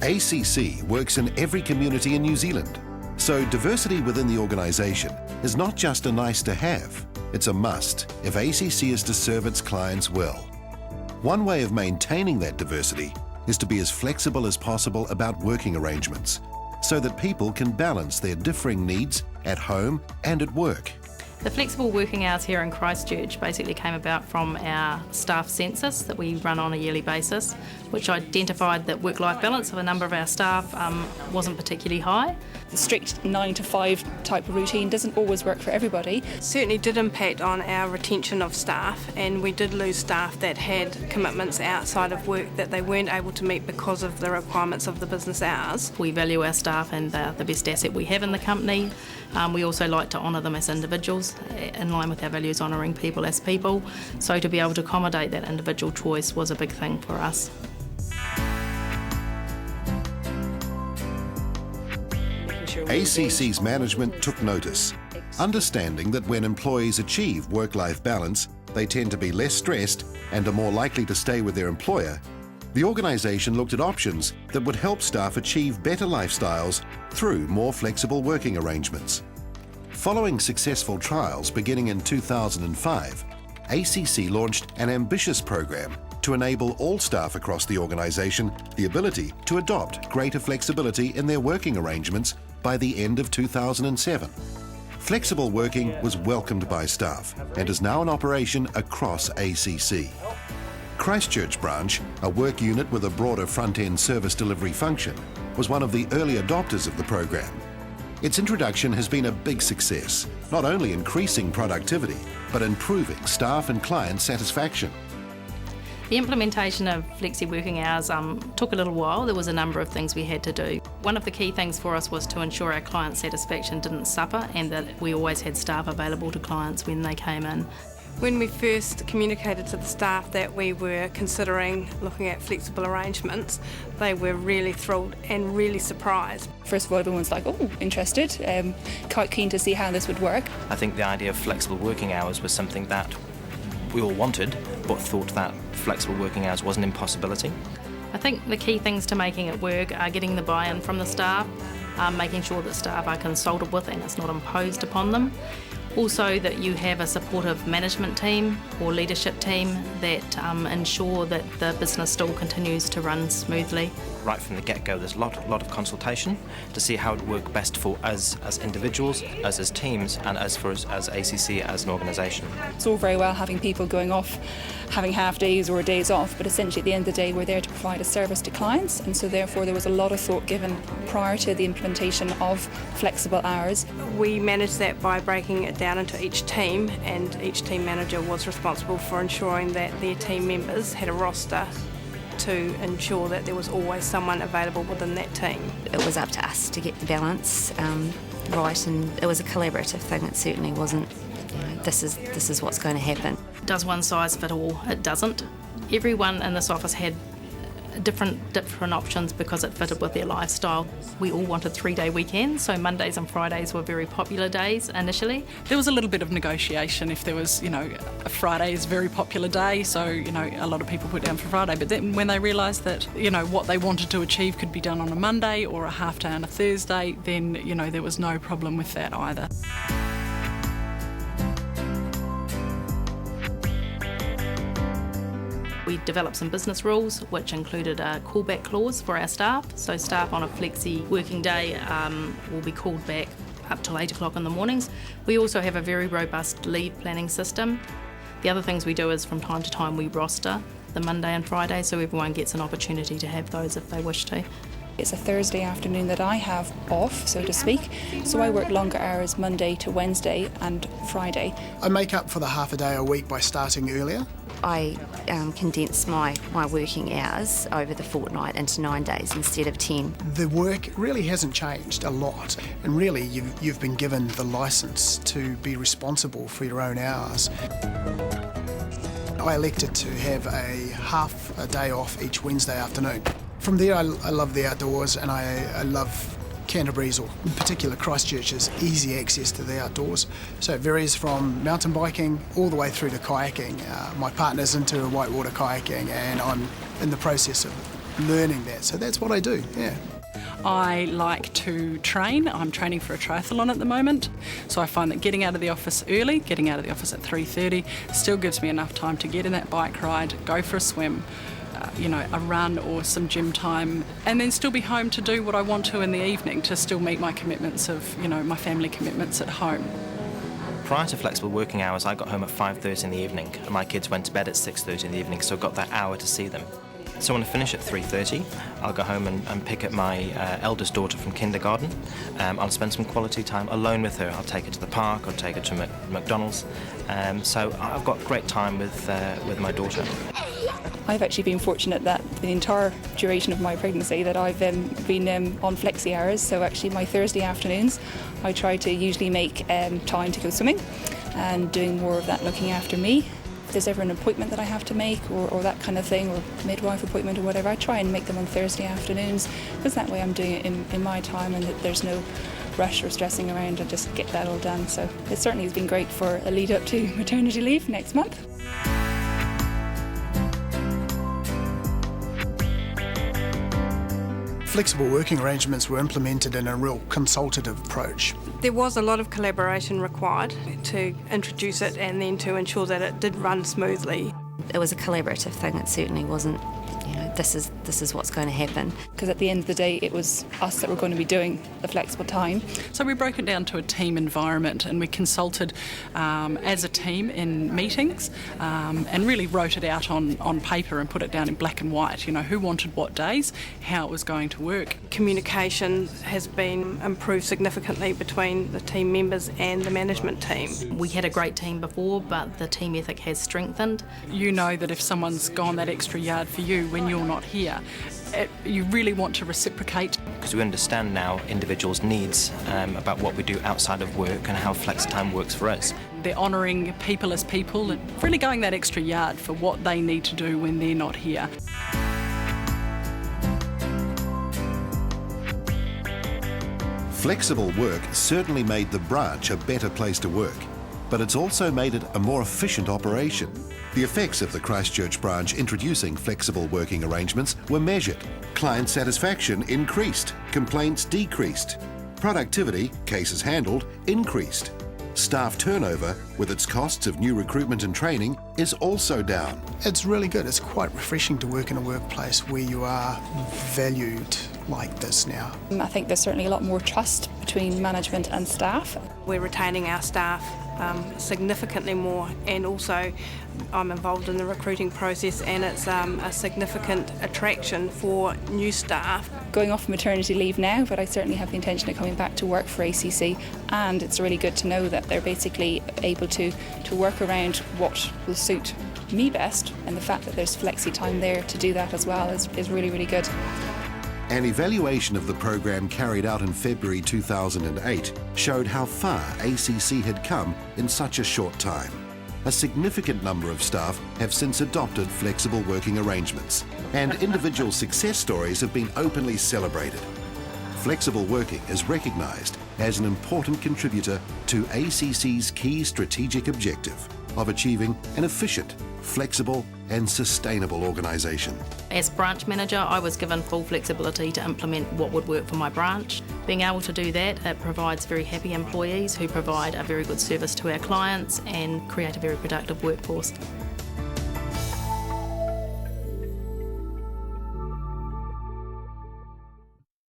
ACC works in every community in New Zealand, so diversity within the organisation is not just a nice to have, it's a must if ACC is to serve its clients well. One way of maintaining that diversity is to be as flexible as possible about working arrangements, so that people can balance their differing needs at home and at work. The flexible working hours here in Christchurch basically came about from our staff census that we run on a yearly basis, which identified that work-life balance of a number of our staff wasn't particularly high. The strict 9 to 5 type of routine doesn't always work for everybody. Certainly did impact on our retention of staff, and we did lose staff that had commitments outside of work that they weren't able to meet because of the requirements of the business hours. We value our staff and they're the best asset we have in the company. We also like to honour them as individuals, in line with our values honouring people as people. So to be able to accommodate that individual choice was a big thing for us. ACC's management took notice, understanding that when employees achieve work-life balance, they tend to be less stressed and are more likely to stay with their employer. The organisation looked at options that would help staff achieve better lifestyles through more flexible working arrangements. Following successful trials beginning in 2005, ACC launched an ambitious program to enable all staff across the organisation the ability to adopt greater flexibility in their working arrangements by the end of 2007. Flexible working was welcomed by staff and is now in operation across ACC. Christchurch branch, a work unit with a broader front-end service delivery function, was one of the early adopters of the program. Its introduction has been a big success, not only increasing productivity, but improving staff and client satisfaction. The implementation of flexi working hours took a little while. There was a number of things we had to do. One of the key things for us was to ensure our client satisfaction didn't suffer and that we always had staff available to clients when they came in. When we first communicated to the staff that we were considering looking at flexible arrangements, they were really thrilled and really surprised. First of all, everyone's like, oh, interested, quite keen to see how this would work. I think the idea of flexible working hours was something that we all wanted, but thought that flexible working hours was an impossibility. I think the key things to making it work are getting the buy-in from the staff, making sure that staff are consulted with and it's not imposed upon them. Also that you have a supportive management team or leadership team that ensure that the business still continues to run smoothly. Right from the get-go, there's a lot of consultation to see how it would work best for us as individuals, us as teams, and as for us as ACC as an organisation. It's all very well having people going off, having half days or days off, but essentially at the end of the day we're there to provide a service to clients, and so therefore there was a lot of thought given prior to the implementation of flexible hours. We managed that by breaking it down into each team, and each team manager was responsible for ensuring that their team members had a roster to ensure that there was always someone available within that team. It was up to us to get the balance right, and it was a collaborative thing. It certainly wasn't, this is what's going to happen. Does one size fit all? It doesn't. Everyone in this office had different options because it fitted with their lifestyle. We all wanted 3-day weekends, so Mondays and Fridays were very popular days initially. There was a little bit of negotiation if there was, a Friday is a very popular day, so, a lot of people put down for Friday, but then when they realised that, what they wanted to achieve could be done on a Monday or a half day on a Thursday, then, there was no problem with that either. We developed some business rules which included a callback clause for our staff. So staff on a flexi working day will be called back up till 8 o'clock in the mornings. We also have a very robust leave planning system. The other things we do is from time to time we roster the Monday and Friday so everyone gets an opportunity to have those if they wish to. It's a Thursday afternoon that I have off, so to speak, so I work longer hours Monday to Wednesday and Friday. I make up for the half a day a week by starting earlier. I condense my working hours over the fortnight into 9 days instead of 10. The work really hasn't changed a lot, and really you've been given the licence to be responsible for your own hours. I elected to have a half a day off each Wednesday afternoon. From there I love the outdoors, and I love Canterbury's, or in particular Christchurch's, easy access to the outdoors. So it varies from mountain biking all the way through to kayaking. My partner's into whitewater kayaking, and I'm in the process of learning that. So that's what I do, yeah. I like to train. I'm training for a triathlon at the moment, so I find that getting out of the office early, getting out of the office at 3:30, still gives me enough time to get in that bike ride, go for a swim, a run or some gym time, and then still be home to do what I want to in the evening, to still meet my commitments of, my family commitments at home. Prior to flexible working hours, I got home at 5:30 in the evening, and my kids went to bed at 6:30 in the evening, so I got that hour to see them. So when I finish at 3:30, I'll go home and pick up my eldest daughter from kindergarten. I'll spend some quality time alone with her. I'll take her to the park, I'll take her to McDonald's. So I've got great time with my daughter. I've actually been fortunate that the entire duration of my pregnancy that I've been on flexi hours. So actually my Thursday afternoons, I try to usually make time to go swimming and doing more of that looking after me. If there's ever an appointment that I have to make or that kind of thing, or midwife appointment or whatever, I try and make them on Thursday afternoons, because that way I'm doing it in my time and that there's no rush or stressing around. I just get that all done. So it certainly has been great for a lead up to maternity leave next month. Flexible working arrangements were implemented in a real consultative approach. There was a lot of collaboration required to introduce it and then to ensure that it did run smoothly. It was a collaborative thing. It certainly wasn't, this is what's going to happen. Because at the end of the day, it was us that were going to be doing the flexible time. So we broke it down to a team environment, and we consulted as a team in meetings and really wrote it out on paper and put it down in black and white, who wanted what days, how it was going to work. Communication has been improved significantly between the team members and the management team. We had a great team before, but the team ethic has strengthened. You know that if someone's gone that extra yard for you when you're not here, you really want to reciprocate. Because we understand now individuals' needs about what we do outside of work and how flex time works for us. They're honouring people as people and really going that extra yard for what they need to do when they're not here. Flexible work certainly made the branch a better place to work, but it's also made it a more efficient operation. The effects of the Christchurch branch introducing flexible working arrangements were measured. Client satisfaction increased, complaints decreased. Productivity, cases handled, increased. Staff turnover, with its costs of new recruitment and training, is also down. It's really good. It's quite refreshing to work in a workplace where you are valued like this now. I think there's certainly a lot more trust between management and staff. We're retaining our staff significantly more, and also I'm involved in the recruiting process, and it's a significant attraction for new staff. Going off maternity leave now, but I certainly have the intention of coming back to work for ACC, and it's really good to know that they're basically able to work around what will suit me best, and the fact that there's flexi time there to do that as well is really, really good. An evaluation of the program carried out in February 2008 showed how far ACC had come in such a short time. A significant number of staff have since adopted flexible working arrangements, and individual success stories have been openly celebrated. Flexible working is recognised as an important contributor to ACC's key strategic objective of achieving an efficient, flexible and sustainable organisation. As branch manager, I was given full flexibility to implement what would work for my branch. Being able to do that, it provides very happy employees who provide a very good service to our clients and create a very productive workforce.